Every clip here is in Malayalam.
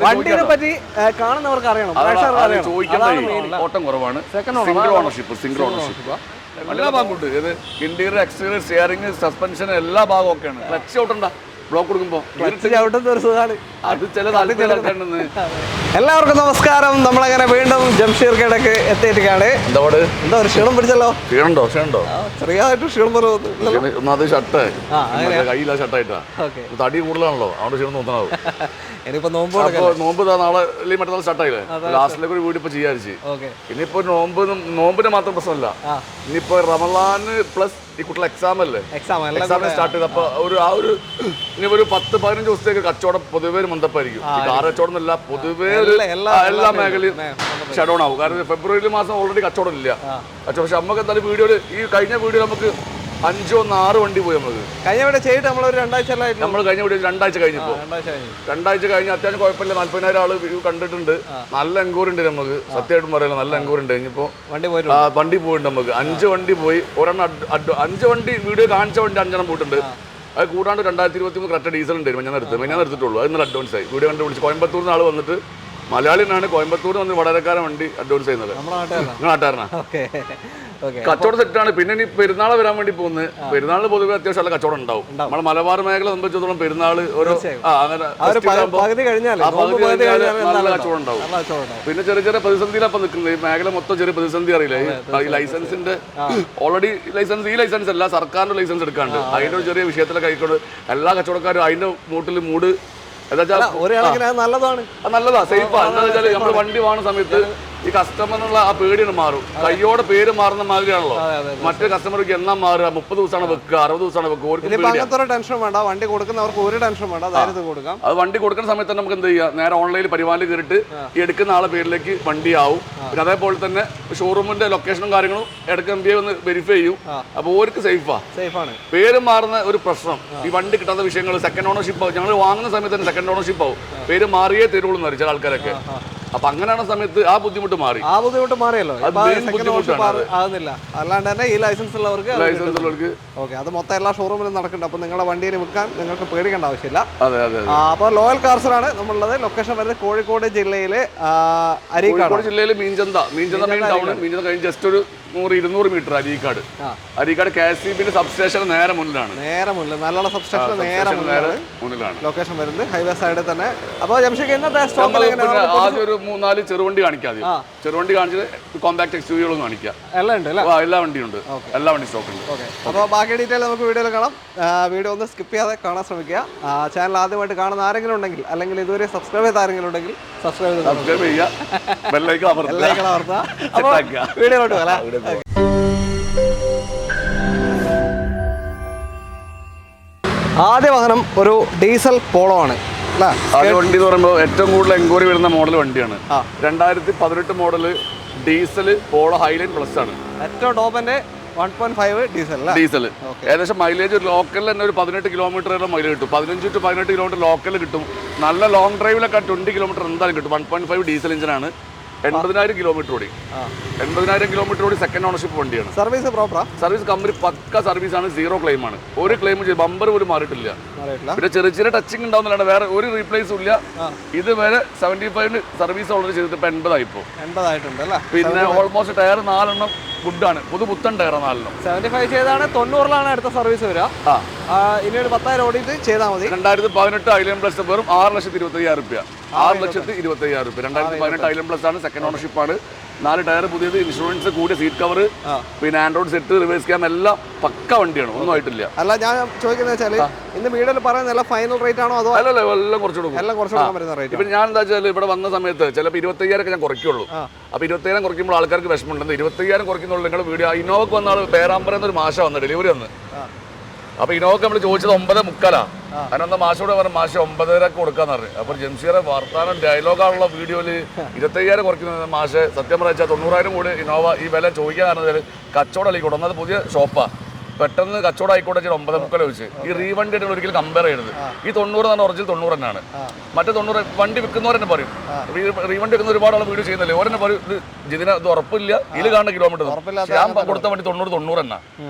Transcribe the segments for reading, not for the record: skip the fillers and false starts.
വണ്ടിനെ പറ്റി കാണുന്നവർക്ക് അറിയണം, ഓട്ടം കുറവാണ്. സിംഗിൾ ഓണർഷിപ്പ് എല്ലാ ഭാഗം ഉണ്ട്. ഇത് ഇന്റീരിയർ, എക്സ്റ്റീരിയർ, സ്റ്റിയറിംഗ്, സസ്പെൻഷൻ എല്ലാ ഭാഗവും ഒക്കെയാണ്. ക്ലച്ച് ഔട്ടണ്ട ബ്ലോക്ക് കൊടുക്കുമ്പോ അത് ചില താല്പര്യമുണ്ടെന്ന്. എല്ലാവർക്കും നമസ്കാരം. നമ്മളങ്ങനെ വീണ്ടും ജംഷീർക്കടക്ക് എത്തിയിരിക്കുകയാണ്. എന്താ ഒരു ക്ഷീണം പിടിച്ചല്ലോ? ക്ഷീണുണ്ടോ? ചെറിയതായിട്ട് ക്ഷീണം ഒന്നാമത് ഷർട്ട് കയ്യില്ല, ഷർട്ടായിട്ടാ. തടി കൂടുതലാണല്ലോ, അവിടെ ക്ഷീണം തോന്നണാവും. ഇനിയിപ്പോ നോമ്പ് നാളെ അല്ലെങ്കിൽ മറ്റന്നാൾ സ്റ്റാർട്ടായില്ലേ, ലാസ്റ്റിലേക്ക് ഒരു വീഡിയോ ഇപ്പൊ ചെയ്യാരിച്ച്. ഇനിയിപ്പോ നോമ്പിന് മാത്രം പ്രശ്നമല്ല, ഇനിയിപ്പോ റമളാന് പ്ലസ് ഈ കുട്ടികൾ എക്സാം അല്ലേ, എക്സാമിന് സ്റ്റാർട്ട് ചെയ്ത് അപ്പൊ ഇനി ഒരു 10-15 ദിവസത്തേക്ക് കച്ചവടം പൊതുവേ മന്ദപ്പായിരിക്കും. കാർ കച്ചവടം എന്നല്ല, പൊതുവേ എല്ലാ മേഖലയും ഷട്ട് ഡൗൺ ആവും. കാരണം ഫെബ്രുവരി മാസം ഓൾറെഡി കച്ചവടം ഇല്ല. പക്ഷെ നമുക്ക് എന്തായാലും വീഡിയോയിൽ ഈ കഴിഞ്ഞ വീഡിയോ നമുക്ക് 5-6 വണ്ടി പോയി. നമുക്ക് കഴിഞ്ഞ വീഡിയോ ചെയ്തിട്ട് നമ്മൾ കഴിഞ്ഞ വീഡിയോ 2 ആഴ്ച കഴിഞ്ഞപ്പോ 2 ആഴ്ച കഴിഞ്ഞ് അത്യാവശ്യം കുഴപ്പമില്ല, 40,000 ആള് വ്യൂ കണ്ടിട്ടുണ്ട്. നല്ല എൻക്വയറി ഉണ്ട് നമുക്ക്, സത്യമായിട്ടും പറയാലോ, നല്ല എൻക്വയറി ഉണ്ട്. കഴിഞ്ഞപ്പോ വണ്ടി പോയിട്ടുണ്ട് നമുക്ക് 5 വണ്ടി പോയി. 5 വണ്ടി വീഡിയോ കാണിച്ച വണ്ടി 5 പോയിട്ടുണ്ട്. അത് കൂടാണ്ട് 2023 കറക്റ്റ് ഡീസൽ ഉണ്ടായിരുന്നു. ഞാൻ എടുത്തിട്ടുള്ളൂ. അത് ഇന്നലെ അഡ്വാൻസ് ആയി. വീഡിയോ കണ്ട് വിളിച്ച് കോയമ്പത്തൂരിൽ നിന്ന് ആൾ വന്നിട്ട്, മലയാളിനാണ്, കോയമ്പത്തൂർ വന്ന് വടകരക്കാരൻ വണ്ടി അഡ്വാൻസ് ചെയ്യുന്നത്. നാട്ടുകാരനാ. കച്ചവടം സെറ്റാണ്. പിന്നെ ഇനി പെരുന്നാൾ വരാൻ വേണ്ടി പോകുന്നത്. പെരുന്നാളിന് പൊതുവെ അത്യാവശ്യം നല്ല കച്ചവടം ഉണ്ടാവും. നമ്മുടെ മലബാർ മേഖല സംബന്ധിച്ചിടത്തോളം പെരുന്നാൾ ഓരോ നല്ല കച്ചവടം ഉണ്ടാവും. പിന്നെ ചെറിയ ചെറിയ പ്രതിസന്ധിയിലപ്പം നിൽക്കുന്നത്. ഈ മേഖല മൊത്തം ചെറിയ പ്രതിസന്ധി അറിയില്ലേ, ഈ ലൈസൻസിന്റെ ഓൾറെഡി ഈ ലൈസൻസ് അല്ല, സർക്കാരിന്റെ ലൈസൻസ് എടുക്കാണ്ട് അതിന്റെ ഒരു ചെറിയ വിഷയത്തിലൊക്കെ ആയിക്കൊണ്ട് എല്ലാ കച്ചവടക്കാരും അതിന്റെ മൂട്ടിൽ നല്ലതാ, സേഫാ. എന്താ വെച്ചാൽ നമ്മൾ വണ്ടി വാങ്ങുന്ന സമയത്ത് ഈ കസ്റ്റമറിനുള്ള ആ പേടിയാണ് മാറും. കയ്യോടെ പേര് മാറുന്ന മാതിരിയാണല്ലോ. മറ്റേ കസ്റ്റമർക്ക് എന്നാ മാറുക, 30 ദിവസമാണ് വെക്കുക, 60 ദിവസമാണ് വെക്കുക. ടെൻഷൻ വേണ്ട, വണ്ടി കൊടുക്കുന്നവർക്ക് ഒരു ടെൻഷൻ വേണ്ട, ധൈര്യത്തിൽ കൊടുക്കാം. അത് വണ്ടി കൊടുക്കുന്ന സമയത്ത് തന്നെ നമുക്ക് എന്ത് ചെയ്യാം, നേരെ ഓൺലൈനിൽ പരിപാലി കയറിയിട്ട് ഈ എടുക്കുന്ന ആളെ പേരിലേക്ക് വണ്ടി ആവും. പിന്നെ അതേപോലെ തന്നെ ഷോറൂമിന്റെ ലൊക്കേഷനും കാര്യങ്ങളും ഇടയ്ക്ക് MBA ഒന്ന് വെരിഫൈ ചെയ്യും. അപ്പോൾ ഓർക്ക് സേഫാണ്. പേര് മാറുന്ന ഒരു പ്രശ്നം, ഈ വണ്ടി കിട്ടാത്ത വിഷയങ്ങൾ, സെക്കൻഡ് ഓണർഷിപ്പ് ആവും. ഞങ്ങൾ വാങ്ങുന്ന സമയത്ത് തന്നെ സെക്കൻഡ് ഓണർഷിപ്പ് ആവും. പേര് മാറിയേ തരുള്ളൂ എന്ന് അറിയിച്ച ആൾക്കാരൊക്കെ. അപ്പൊ അങ്ങനെയാണ് സമയത്ത് ആ ബുദ്ധിമുട്ട് മാറിയല്ലോ. അല്ലാണ്ട് തന്നെ ഈ ലൈസൻസ് ഉള്ളവർക്ക് അത് മൊത്തം എല്ലാ ഷോറൂമിലും നടക്കുന്നുണ്ട്. അപ്പൊ നിങ്ങളുടെ വണ്ടിയിൽ വിൽക്കാൻ നിങ്ങൾക്ക് പേടിക്കേണ്ട ആവശ്യമില്ല. അപ്പൊ ലോയൽ കാർസിലാണ് നമ്മളുള്ളത്. ലൊക്കേഷൻ വരുന്നത് കോഴിക്കോട് ജില്ലയിലെ അരീക്കാട് ജില്ലയിലെ മീൻചന്ത മെയിൻ ടൗൺ. മീൻചന്ത കഴിഞ്ഞ് ജസ്റ്റ് ഒരു 100-200 മീറ്റർ അരീക്കാട് KSCB സബ്സ്റ്റേഷൻ നേരെ മുന്നിലാണ്. നല്ല സബ്സ്റ്റേഷൻ നേരെ മുന്നിലാണ് ലൊക്കേഷൻ വരുന്നത്, ഹൈവേ സൈഡിൽ തന്നെ. അപ്പൊ ആദ്യം ഒരു 3-4 ചെറുവണ്ടി കാണിക്കാതെ, ചെറുവണ്ടി കാണിച്ചിട്ട് കോമ്പാക്ട് എക്സ്യൂവികളും കാണിക്കാം. എല്ലാ വണ്ടിയും ഉണ്ട്, എല്ലാ വണ്ടി സ്റ്റോക്ക് ഉണ്ട്. അപ്പോൾ ബാക്കി ഡീറ്റെയിൽ നമുക്ക് വീഡിയോയിൽ കാണാം. വീഡിയോ ഒന്ന് സ്കിപ്പ് ചെയ്യാതെ കാണാൻ ശ്രമിക്കുക. ചാനൽ ആദ്യമായിട്ട് കാണുന്ന ആരെങ്കിലും ഉണ്ടെങ്കിൽ, അല്ലെങ്കിൽ ഇതുവരെ സബ്സ്ക്രൈബ് ചെയ്ത ആരെങ്കിലും ഉണ്ടെങ്കിൽ സബ്സ്ക്രൈബ് ചെയ്യുക, ബെല്ലൈക്കൺ അമർത്തുക. അപ്പോൾ വീഡിയോയിലോട്ട് വരാം. ആദ്യ വാഹനം ഒരു ഡീസൽ പോളോ ആണ്. വണ്ടി എന്ന് പറയുമ്പോൾ ഏറ്റവും കൂടുതൽ എൻക്വയറി വരുന്ന മോഡൽ വണ്ടിയാണ്. 2018 model diesel Polo highline plus ആണ്. ഏറ്റവും ടോപ്പിന്റെ 1.5 ഡീസൽ. ഏകദേശം മൈലേജ് ലോക്കലിൽ തന്നെ ഒരു 18 കിലോമീറ്റർ വരെ മൈലേജ് കിട്ടും. 15 to 18 കിലോമീറ്റർ ലോക്കലിൽ കിട്ടും. നല്ല ലോങ് ഡ്രൈവിലൊക്കെ 20 കിലോമീറ്റർ എന്തായാലും കിട്ടും. 1.5 ഡീസൽ എഞ്ചിനാണ്. 80,000 കിലോമീറ്റർ ഓടി. 80,000 കിലോമീറ്റർ ഓടി സെക്കൻഡ് ഓണർഷിപ്പ് വണ്ടിയാണ്. സർവീസ് പ്രോപ്പറാ? സർവീസ് കമ്പനി പക്ക സർവീസ് ആണ്. 0 ക്ലെയിം ആണ്. ഒരു ക്ലെയിം ചെയ്ത് ബമ്പർ പോലും മാറിയിട്ടില്ല. പിന്നെ ചെറിയ ടച്ചിങ് ഉണ്ടാവുന്നില്ല, വേറെ ഒരു റീപ്ലേസും ഇല്ല. ഇതുവരെ 75 സർവീസ് ഓൾറെഡി ചെയ്തിട്ട് ഇപ്പൊ 80 ആയിപ്പോ. പിന്നെ ഓൾമോസ്റ്റ് ടയർ 4 ഗുഡാണ്. പുത്തൻ ടയർ 4 75 ചെയ്താണ്. 90 അടുത്ത സർവീസ് വരിക. ഇനി ഒരു 10,000 ഓടിയിട്ട് ചെയ്താൽ മതി. 2018 ഐലൻഡ് പ്ലസ് വെറും 6,25,000 രൂപ. 6,25,000 രൂപ. 2018 ഐലൻഡ് പ്ലസ് ആണ്. സെക്കൻഡ് ഓണർഷിപ്പ് ആണ്. 4 ടയർ പുതിയത്, ഇൻഷുറൻസ് കൂടിയ, സീറ്റ് കവർ, പിന്നെ ആൻഡ്രോയിഡ് സെറ്റ്, റിവേഴ്സ് ക്യാം എല്ലാം പക്ക വണ്ടിയാണ്. ഒന്നും ആയിട്ടില്ല. അല്ല, ഞാൻ ചോദിക്കുന്നത് വെച്ചാൽ ഇന്ന് വീഡിയോയിൽ പറയുന്ന ഫൈനൽ റേറ്റ് ആണോ അതോ? അല്ലല്ലോ, എല്ലാം കുറച്ച് കൊടുക്കും. ഇപ്പൊ ഞാൻ എന്താ വെച്ചാൽ ഇവിടെ വന്ന സമയത്ത് ചിലപ്പോൾ 25,000 ഞാൻ കുറയ്ക്കുള്ളൂ. അപ്പൊ 25,000 കുറയ്ക്കുമ്പോൾ ആൾക്കാർക്ക് വിഷമമുണ്ട്. 25,000 കുറയ്ക്കുന്നുള്ളൂ. നിങ്ങൾ വീഡിയോ ഇന്നോവക്ക് വന്ന ആൾ പേരാമ്പറ എന്നൊരു മാഷ വന്ന് ഡെലിവറി വന്ന്. അപ്പൊ ഇന്നോവക്ക് നമ്മൾ ചോദിച്ചത് 9:30. അതിനൊന്ന് മാഷോട് പറഞ്ഞു, മാഷ 9:30 കൊടുക്കാന്ന് പറഞ്ഞു. അപ്പൊ ജംഷീറെ വർത്താനം ഡയലോഗാണുള്ള വീഡിയോയില് 25,000 കുറയ്ക്കുന്നത്. മാഷ് സത്യം പറഞ്ഞാൽ 90,000 കൂടി ഇന്നോവ ഈ വില ചോദിക്കാൻ കാരണം കച്ചവടം ആയിക്കോട്ടെ. ഒന്നത് പുതിയ ഷോപ്പാ, പെട്ടെന്ന് കച്ചവടം ആയിക്കോട്ടെ 9:30 വെച്ച്. ഈ റീവണ്ടി ആയിട്ട് ഒരിക്കലും കമ്പയർ ചെയ്യരുത്. ഈ 90 എന്ന് പറഞ്ഞാൽ ഒറിജിനൽ 90 തന്നെയാണ്. മറ്റേ 90 വണ്ടി വിൽക്കുന്നവർ തന്നെ പറയും. റീവണ്ടി വെക്കുന്ന ഒരുപാട് ആൾ വീഡിയോ ചെയ്യുന്നില്ലേ, ഓരെന്നെ പറയും ഇത് ഉറപ്പില്ല, ഇതിൽ കാണുന്ന കിലോമീറ്റർ. ഞാൻ കൊടുത്ത വണ്ടി 90 തന്നെ.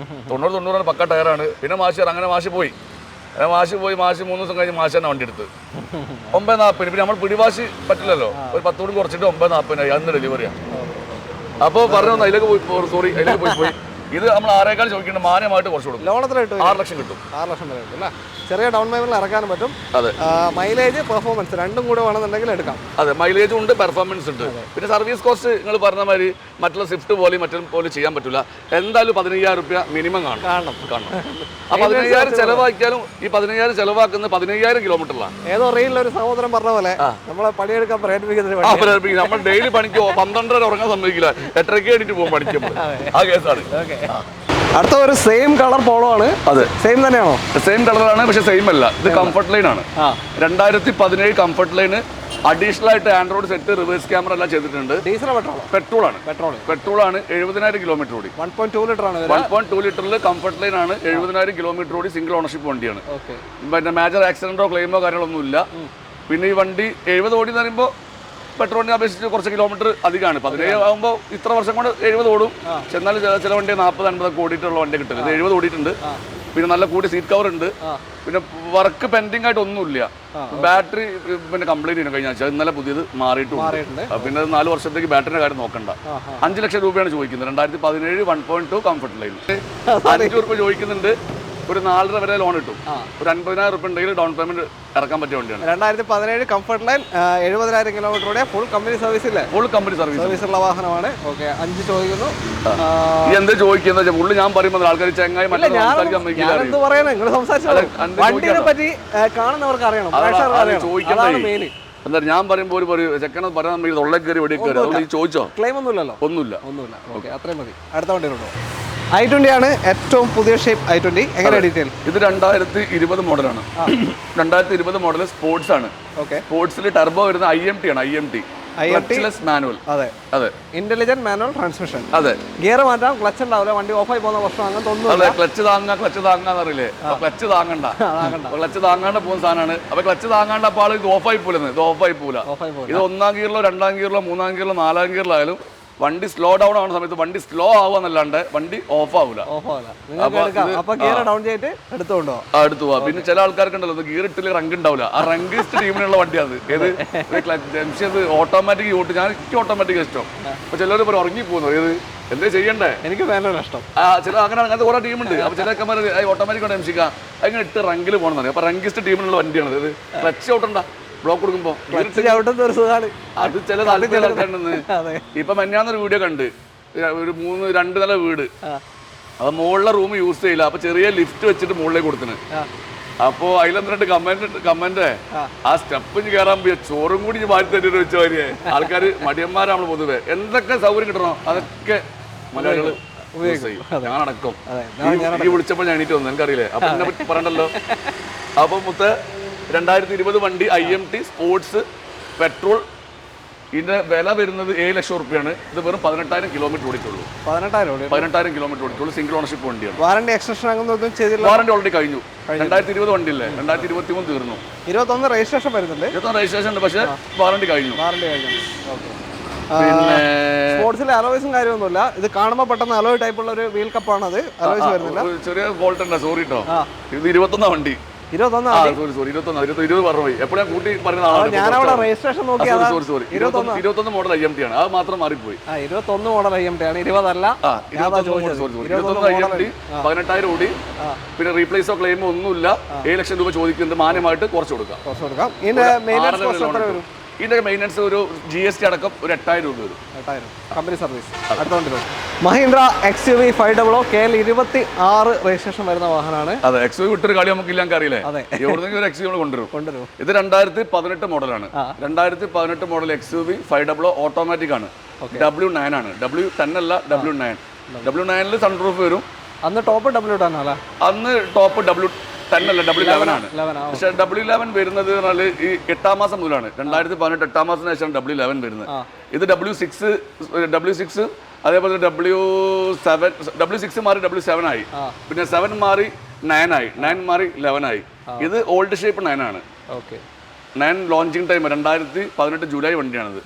90 പക്ക ടയറാണ്. പിന്നെ മാഷ് അങ്ങനെ മാഷ് പോയി. മാഷ് പോയി, മാഷ് 3 ദിവസം കഴിഞ്ഞ് മാഷ് തന്നെ വണ്ടി എടുത്ത് 9:40. പിന്നെ നമ്മൾ പിടിവാശി പറ്റില്ലല്ലോ, ഒരു 10 കൂടി കുറച്ചിട്ട് 9:40 അന്ന് ഡെലിവറിയാണ്. അപ്പോൾ പറഞ്ഞു അതിലേക്ക് പോയി, സോറി അതിലേക്ക് പോയി. ഇത് നമ്മൾ 6.25 ചോദിക്കേണ്ട മാന്യമായിട്ട് കുറച്ച് കൊടുക്കും. ലോണത്തിന് കിട്ടും, 6 ലക്ഷം കിട്ടും. 6 ലക്ഷം വരെ കിട്ടും അല്ലേ? ചെറിയ ഡൗൺ പേയ്മെന്റിൽ ഇറക്കാനും പറ്റും. അതെ, മൈലേജ് പെർഫോമൻസ് രണ്ടും കൂടെ വേണമെന്നുണ്ടെങ്കിൽ എടുക്കാം. അതെ, മൈലേജും ഉണ്ട്, പെർഫോമൻസ് ഉണ്ട്. പിന്നെ സർവീസ് കോസ്റ്റ് നിങ്ങൾ പറഞ്ഞ മാതിരി മറ്റുള്ള സ്വിഫ്റ്റ് പോലെ മറ്റും ചെയ്യാൻ പറ്റില്ല. എന്തായാലും 15,000 രൂപ മിനിമം കാണണം. ആ 15,000 ചെലവാക്കിയാലും ഈ 15,000 ചെലവാക്കുന്ന 15,000 കിലോമീറ്ററിലാണ്. ഏതോ റെയിലിൽ ഒരു സഹോദരൻ പറഞ്ഞ പോലെ നമ്മളെ പണിയെടുക്കാൻ പ്രേരിപ്പിക്കുന്നത്. നമ്മൾ ഡെയിലി പണിക്ക് 12:30 ഉറങ്ങാൻ സമ്മതിക്കില്ല, 8:30 എണീറ്റ് പോകും പണിക്കുമ്പോൾ. ആ കേസാണ്. അടുത്ത ഒരു സെയിം കളർ പോളോ ആണ്. അതെ, സെയിം തന്നെയാണോ? സെയിം കളറാണ്, പക്ഷെ സെയിം അല്ല. ഇത് കംഫർട്ട് ലൈൻ ആണ്. 2017 കംഫർട്ട് ലൈന് അഡീഷണൽ ആയിട്ട് ആൻഡ്രോയിഡ് സെറ്റ്, റിവേഴ്സ് ക്യാമറ എല്ലാം ചെയ്തിട്ടുണ്ട്. ഡീസൽ പെട്രോൾ ആണ്. പെട്രോൾ ആണ്. 70,000 കിലോമീറ്റർ ഓടി. 1.2 ലിറ്റർ ആണ്. 1.2 ലിറ്ററിൽ കംഫർട്ട് ലൈൻ ആണ്. 70,000 കിലോമീറ്റർ ഓടി. സിംഗിൾ ഓണർഷിപ്പ് വണ്ടിയാണ്. പിന്നെ മേജർ ആക്സിഡന്റോ ക്ലെയിമോ കാര്യങ്ങളൊന്നും ഇല്ല. പിന്നെ ഈ വണ്ടി 70 ഓടി എന്ന് പറയുമ്പോൾ പെട്രോളിനെ അപേക്ഷിച്ച് കുറച്ച് കിലോമീറ്റർ അധികമാണ്. 17 ആകുമ്പോൾ ഇത്ര വർഷം കൊണ്ട് 70 ഓടും. എന്നാൽ ചില വണ്ടി 40-50 ഓടിയിട്ടുള്ള വണ്ടി കിട്ടും. ഇത് 70 ഓടിയിട്ടുണ്ട്. പിന്നെ നല്ല കൂടി സീറ്റ് കവർ ഉണ്ട്. പിന്നെ വർക്ക് പെൻഡിങ് ആയിട്ട് ഒന്നുമില്ല. ബാറ്ററി പിന്നെ കംപ്ലൈന്റ് ചെയ്യുന്നു കഴിഞ്ഞ ആഴ്ച. ഇന്നലെ പുതിയത് മാറിയിട്ടുണ്ട്. പിന്നെ 4 വർഷത്തേക്ക് ബാറ്ററിന്റെ കാര്യം നോക്കണ്ട. 5 ലക്ഷം രൂപയാണ് ചോദിക്കുന്നത്. 2017 1.2 കംഫർട്ട് ലൈൻ 5 രൂപ ചോദിക്കുന്നുണ്ട്. ഒരു 4.5 വരെ ലോൺ കിട്ടും. ഒരു 50,000 രൂപ ഉണ്ടെങ്കിൽ ഡൗൺ പേയ്മെന്റ് ഇറക്കാൻ പറ്റിയ വണ്ടിയാണ്. 2017 കംഫർട്ട് ലൈൻ 70,000 കിലോമീറ്ററോടെ ഫുൾ കമ്പനി സർവീസ് ഇല്ലേ? ഫുൾ കമ്പനി സർവീസ് ഉള്ള വാഹനമാണ്. 5 ചോദിക്കുന്നു. എന്ത് ചോദിക്കുന്നത് ഉള്ളു ഞാൻ പറയുമ്പോൾ ആൾക്കാർ ചെങ്ങായി വണ്ടിനെ പറ്റി കാണുന്നവർക്ക് അറിയണം. എന്താ ഞാൻ പറയുമ്പോൾ ഒരു ചെക്കനെ പറയാൻ തൊള്ള കയറി വെടി കയറി ചോദിച്ചോ? ക്ലെയിം ഒന്നുമില്ലല്ലോ? ഒന്നുമില്ല. അത്രയും മതി. അടുത്ത വണ്ടി ഉണ്ടോ? i20 ആണ് ഏറ്റവും പുതിയ ഷേപ്പ്. i20 എങ്ങനെ ഡീറ്റെയിൽ? ഇത് 2020 മോഡലാണ്. 2020 മോഡൽ സ്പോർട്സ് ആണ്. സ്പോർട്സിൽ ടർബോ വരുന്ന IMT ആണ്. IMT manual. അതെ, ഇന്റലിജന്റ് മാനുവൽ ട്രാൻസ്മിഷൻ. അതെ, ഗിയർ മാറ്റാം, ക്ലച്ച് ഉണ്ടാവില്ല, വണ്ടി ഓഫായി പോകുന്ന പ്രശ്നം അങ്ങനത്തെ ഒന്നും. അതെ, ക്ലച്ച് താങ്ങാന്നറിയില്ലേ? ക്ലച്ച് താങ്ങാണ്ട് പോകുന്ന സാധനമാണ്. അപ്പൊ ക്ലച്ച് താങ്ങാണ്ട് അപ്പോൾ ആൾ ഇത് ഓഫായി പോലെന്ന്. ഇത് ഓഫായി പോല. ഇത് 1ാം ഗിയറിലോ 2ാം ഗിയറിലോ 3ാം ഗിയറിലോ 4ാം ഗിയറിലായാലും വണ്ടി സ്ലോ ഡൗൺ ആവുന്ന സമയത്ത് വണ്ടി സ്ലോ ആവുകയെന്നല്ലാണ്ട് വണ്ടി ഓഫ് ആവില്ല. അടുത്തു പോവാ. പിന്നെ ചില ആൾക്കാർക്കുണ്ടല്ലോ ഗിയർ ഇട്ടില്ല റങ്ക് ഉണ്ടാവില്ല. ആ റങ്കിസ്റ്റ് ടീമിനുള്ള വണ്ടിയാണ് ഏത് ഓട്ടോമാറ്റിക് ഓട്ട്. എനിക്ക് ഓട്ടോമാറ്റിക് ഇഷ്ടം. അപ്പൊ ചിലർ പറയും ഉറങ്ങി പോകുന്നു. ഏത് എന്താ ചെയ്യണ്ടേ? എനിക്ക് ഇഷ്ടം. ചില അങ്ങനത്തെ കുറെ ടീമുണ്ട്. അപ്പൊ ചിലക്കന്മാർ ഓട്ടോമാറ്റിക് കൊണ്ട് എംസിക്കാം അങ്ങനെ ഇട്ട് റങ്കിൽ പോകണമെന്ന്. അപ്പൊ റങ്കിസ്റ്റ് ടീമിനുള്ള വണ്ടിയാണ് ഇത്. ക്ലച്ച് ഔട്ടണ്ട ബ്ലോക്ക് കൊടുക്കുമ്പോ അത് ചില താല്പര്യമുണ്ടെന്ന്. ഇപ്പൊ മെഞ്ഞാന്നൊരു വീഡിയോ കണ്ട്. ഒരു 2 നില വീട്. അത് മുകളിലെ റൂം യൂസ് ചെയ്യില്ല. അപ്പൊ ചെറിയ ലിഫ്റ്റ് വെച്ചിട്ട് മുകളിലേക്ക് കൊടുത്തിന്. അപ്പോ അതിലെന്താ കമന്റ് ആ സ്റ്റെപ്പ് കയറാൻ പോയ ചോറും കൂടി മാറ്റി തരുന്ന വെച്ച വരിയെ. ആൾക്കാർ മടിയന്മാരാണ് പൊതുവെ. എന്തൊക്കെ സൗകര്യം കിട്ടണോ അതൊക്കെ മലയാളികൾ ഞാനടക്കം. ഈ വിളിച്ചപ്പോൾ ഞാൻ എണീറ്റ് വന്നു. എനിക്കറിയില്ലേ? അപ്പൊ എന്നെ പറ്റി പറയണ്ടല്ലോ. അപ്പൊ 2020 വണ്ടി IMT സ്പോർട്സ് പെട്രോൾ. ഇതിന്റെ വില വരുന്നത് 7 ലക്ഷം രൂപയാണ്. ഇത് വെറും 18,000 കിലോമീറ്റർ ഓടിയിട്ടുള്ളൂ. 18,000 കിലോമീറ്റർ ഓടിയിട്ടുള്ളൂ. സിംഗിൾ ഓണർഷിപ്പ് വണ്ടിയാണ്. വാറണ്ടി എക്സ്റ്റൻഷൻ അങ്ങനൊന്നും ചെയ്തില്ല. വാറണ്ടി ഓൾറെഡി കഴിഞ്ഞു. 2020 വണ്ടിയില്ലേ? 2023 തീർന്നു. 21 രജിസ്ട്രേഷൻ വരുന്നുണ്ട്. 21 രജിസ്ട്രേഷൻ ഉണ്ട്, പക്ഷേ വാറണ്ടി കഴിഞ്ഞു. പിന്നെ സ്പോർട്സിലെ അലോയ്സും കാര്യമൊന്നുമില്ല. ഇത് കാണുമ്പോൾ പെട്ടെന്ന് അലോയ് ടൈപ്പ് ഉള്ള ഒരു വീൽ കപ്പാണ്. അത് അലോയ്സ് വരുന്നില്ല. ചെറിയ ഫോൾട്ട് ഉണ്ട്. സോറി കേട്ടോ. ഇത് 21 വണ്ടി. 21 പറഞ്ഞു. എപ്പോഴും കൂട്ടി പറഞ്ഞ 21 മോഡൽ IMT ആണ്. അത് മാത്രം മാറിപ്പോയി. 21 മോഡൽ IMT ആണ്. 20 അല്ല. 21 IMT 18,000 ഓടി. പിന്നെ റീപ്ലേസോ ക്ലെയിമോ ഒന്നുമില്ല. 7 ലക്ഷം രൂപ ചോദിക്കുന്നത്. മാന്യമായിട്ട് കുറച്ച് കൊടുക്കാം. ഇതിന്റെ മെയിൻ്റനൻസ് ഒരു GST അടക്കം ഒരു 8,000 രൂപ വരും. Company service. Mahindra XUV 500 KL 26 registration വരുന്ന വാഹനമാണ്. അതെ, XUV വിട്ടൊരു കളി നമുക്ക് ഇല്ലാൻ അറിയില്ലേ? എവിടെന്നെങ്കിലും ഒരു XUV കൊണ്ടുവരും. ഇത് 2018 മോഡലാണ്. 2018 മോഡൽ XUV 500 ഓട്ടോമാറ്റിക് ആണ്. W9 ആണ്. W10 അല്ല, W9. W9 സൺറൂഫ് വരും. അന്ന് ടോപ്പ് W10 അല്ല. അന്ന് ടോപ്പ് W10 അല്ല, W11 ആണ്. പക്ഷെ W11 വരുന്നത് പറഞ്ഞാൽ ഈ 8ാം മാസം മുതലാണ്. 2018 8ാം മാസത്തിന് ശേഷം W11 വരുന്നത്. ഇത് W6 അതേപോലെ W6 മാറി W7 ആയി. പിന്നെ 7 മാറി 9 ആയി. 9 മാറി 11 ആയി. ഇത് ഓൾഡ് ഷേപ്പ് 9 ആണ്. 9 ലോഞ്ചിങ് ടൈം 2018 ജൂലൈ വണ്ടിയാണിത്.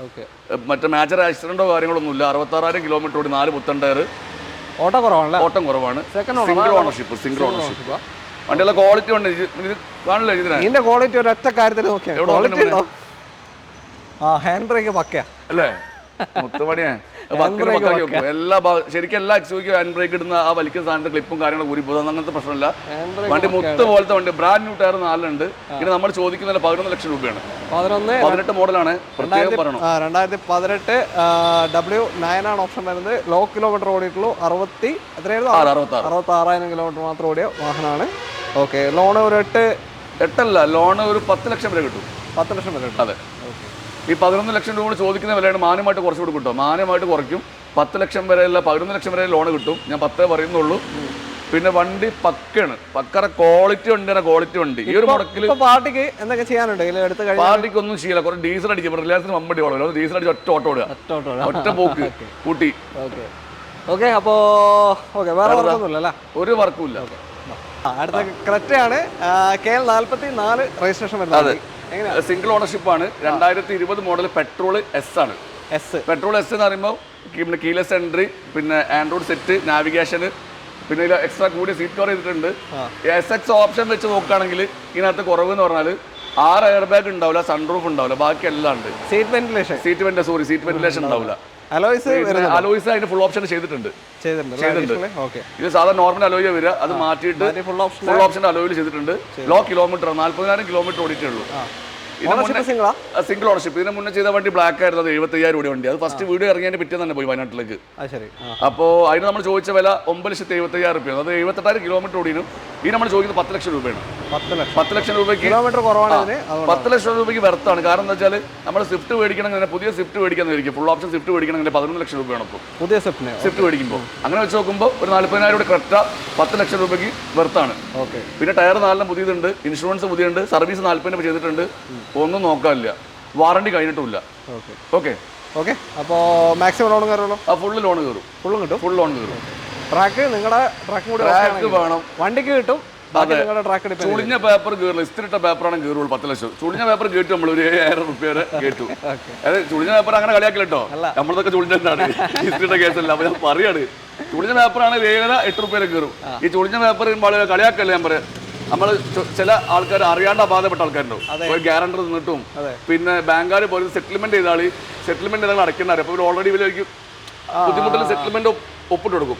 മറ്റേ മേജർ ആക്സിഡന്റോ കാര്യങ്ങളൊന്നുമില്ല. 66,000 കിലോമീറ്റർ ഓടി. 4 പുത്തൻ ടയർ. ഓട്ടം കുറവാണ്. Single ownership. വണ്ടിയുള്ള ക്വാളിറ്റി ഉണ്ട്. ഇത് കാണില്ല ഇതിനെ ഇതിന്റെ ക്വാളിറ്റി ഒരൊറ്റ കാര്യത്തിൽ നോക്കിയാൽ ക്വാളിറ്റി ഉണ്ടോ? ആ ഹാൻഡ് ബ്രേക്ക് പക്കയാ അല്ലേ? മുത്തുപണിയാ എല്ലാ ശരിക്കും എല്ലാ എക്സ്യൂക്ക് ഹാൻഡ് ബ്രേക്ക് ഇടുന്ന ആ വലിക്കുന്ന സാധനത്തെ ക്ലിപ്പും കാര്യങ്ങളും കൂടി പോകുന്നത് അങ്ങനത്തെ പ്രശ്നമില്ല. വണ്ടി മുത്ത് പോലത്തെ വണ്ടി, ബ്രാൻഡ് ന്യൂ ടയർ 4 ഉണ്ട്. ഇനി നമ്മൾ ചോദിക്കുന്ന 11 ലക്ഷം രൂപയാണ്. 18 മോഡലാണ്. 2018 W9 ആണ് ഓപ്ഷൻ വരുന്നത്. Low kilometre ഓടിയിട്ടുള്ളൂ. 66,000 കിലോമീറ്റർ മാത്രം ഓടിയ വാഹനമാണ്. ഓക്കെ, ലോൺ ഒരു 8 ലോൺ ഒരു 10 ലക്ഷം വരെ കിട്ടും. 10 ലക്ഷം വരെ കിട്ടും. അതെ, ഈ 11 ലക്ഷം രൂപ ചോദിക്കുന്ന വിലയാണ്. മാന്യമായിട്ട് കുറച്ചുകൂടി കിട്ടും, മാന്യമായിട്ട് കുറയ്ക്കും. 10 ലക്ഷം വരെയല്ല 11 ലക്ഷം വരെ ലോൺ കിട്ടും. ഞാൻ 10 പറയുന്നുള്ളൂ. പിന്നെ വണ്ടി പക്കാണ്, പക്കറ ക്വാളിറ്റി വണ്ടിയാണ്, ക്വാളിറ്റി വണ്ടി. ഈ ഒരു മുടക്കിൽ പാർട്ടിക്ക് എന്തൊക്കെ ചെയ്യാനുണ്ട്? പാർട്ടിക്ക് ഒന്നും ചെയ്യില്ല. കുറേ ഡീസൽ അടിക്കും. റിലയൻസിന് മമ്പടി ഓടുക, ഡീസൽ അടിച്ച് ഒറ്റ ഓട്ടോ ഓടുക, ഒറ്റ പോക്ക് കൂട്ടി. ഓക്കെ, അപ്പോൾ വേറെ വർക്കൊന്നുമില്ല, ഒരു വർക്കും ഇല്ല. അടുത്ത ക്രെറ്റയാണ്. KL 44 രജിസ്ട്രേഷൻ വരുന്നത്. സിംഗിൾ ഓണർഷിപ്പ് ആണ്. 2020 മോഡൽ പെട്രോൾ എസ് ആണ്. പെട്രോൾ എസ് എന്ന് പറയുമ്പോൾ പിന്നെ കീലെസ് എൻട്രി, പിന്നെ ആൻഡ്രോയിഡ് സെറ്റ്, നാവിഗേഷന്, പിന്നെ ഇതിൽ എക്സ്ട്രാ കൂടിയ സീറ്റ് കവർ ചെയ്തിട്ടുണ്ട്. SX ഓപ്ഷൻ വെച്ച് നോക്കുകയാണെങ്കിൽ ഇതിനകത്ത് കുറവ് എന്ന് പറഞ്ഞാൽ 6 എയർ ബാഗ് ഉണ്ടാവില്ല, സൺറൂഫ് ഉണ്ടാവില്ല, ബാക്കി എല്ലാം ഉണ്ട്. സീറ്റ് വെന്റിലേഷൻ ഉണ്ടാവില്ല. അലോയ്സ് അതിന് ഫുൾ ഓപ്ഷൻ ചെയ്തിട്ടുണ്ട്. ഇത് സാധാരണ നോർമൽ അലോയ വരിക, അത് മാറ്റിയിട്ട് ഫുൾ ഓപ്ഷൻ അലോയിൽ ചെയ്തിട്ടുണ്ട്. ലോ കിലോമീറ്റർ 40,000 കിലോമീറ്റർ ഓടിയിട്ടേ ഉള്ളൂ. Single ownership. ഇതിന് മുന്നേ ചെയ്ത വണ്ടി ബ്ലാക്ക് ആയിരുന്നു. അത് 75,000 രൂപ വണ്ടി. അത് ഫസ്റ്റ് വീഡിയോ ഇറങ്ങിയതിന് പിറ്റേന്ന് തന്നെ പോയി വയനാട്ടിലേക്ക്. അപ്പോൾ അതിന് നമ്മൾ ചോദിച്ച വില 9,75,000 രൂപയാണ്. അത് 78,000 കിലോമീറ്റർ ഓടിയും. ഈ നമ്മൾ ചോദിക്കുന്നത് 10 ലക്ഷം രൂപയാണ്. 10 ലക്ഷം രൂപയ്ക്ക് 10 ലക്ഷം രൂപയ്ക്ക് വെർത്താണ്. കാരണം എന്താ വെച്ചാൽ നമ്മൾ സ്വിഫ്റ്റ് മേടിക്കണമെങ്കിൽ, പുതിയ സ്വിഫ്റ്റ് മേടിക്കാന്നായിരിക്കും, ഫുൾ ഓപ്ഷൻ സ്വിഫ്റ്റ് മേടിക്കണമെങ്കിൽ 11 ലക്ഷം രൂപയാണ്. ഇപ്പോൾ പുതിയ സ്വിഫ്റ്റ് മേടിക്കുമ്പോൾ അങ്ങനെ വെച്ച് നോക്കുമ്പോൾ ഒരു 40,000 രൂപ ക്രെറ്റ 10 ലക്ഷം രൂപയ്ക്ക് വെർത്താണ്. പിന്നെ ടയർ 4 പുതിയതുണ്ട്, ഇൻഷുറൻസ് പുതിയുണ്ട്, സർവീസ് 40 ചെയ്തിട്ടുണ്ട്. ഒന്നും നോക്കാനില്ല, വാറണ്ടി കഴിഞ്ഞിട്ടില്ല. അപ്പോൾ മാക്സിമം ലോൺ കയറുള്ളൂ. ഫുള്ള് ലോൺ കയറും, ഫുൾ ലോൺ കയറും. ട്രാക്ക് നിങ്ങളുടെ ട്രാക്ക് വേണം, വണ്ടിക്ക് കിട്ടും. ചുളിഞ്ഞ പേപ്പർ കയറില്ല, ഇസ്തിരിട്ട പേപ്പറാണ് കയറുള്ളൂ 10 ലക്ഷം. ചുളിഞ്ഞ പേപ്പർ കേട്ടു നമ്മൾ ഒരു 7,000 രൂപ വരെ കേട്ടു. അതായത് ചുളിഞ്ഞ പേപ്പർ അങ്ങനെ കളിയാക്കില്ല കേട്ടോ, നമ്മളതൊക്കെ ചുളിഞ്ഞാണ്, ഇസ്തിരിട്ട കേസല്ല. അപ്പൊ ഞാൻ പറയാണ്, ചുളിഞ്ഞ പേപ്പറാണ് 8 രൂപ വരെ കയറും. ഈ ചുളിഞ്ഞ പേപ്പർ കളിയാക്കല്ലേ ഞാൻ പറയാം. നമ്മൾ ചില ആൾക്കാർ അറിയാണ്ട് അബാധപ്പെട്ട ആൾക്കാരുണ്ടാവും. ഒരു ഗ്യാരണ്ടർ നിന്നിട്ടും പിന്നെ ബാങ്കുകാർ പോലും സെറ്റിൽമെന്റ് ചെയ്താൽ അടയ്ക്കേണ്ട. അപ്പോൾ ഓൾറെഡി ഇവർക്ക് ബുദ്ധിമുട്ടിൽ സെറ്റിൽമെന്റ് ഒപ്പിട്ട് കൊടുക്കും.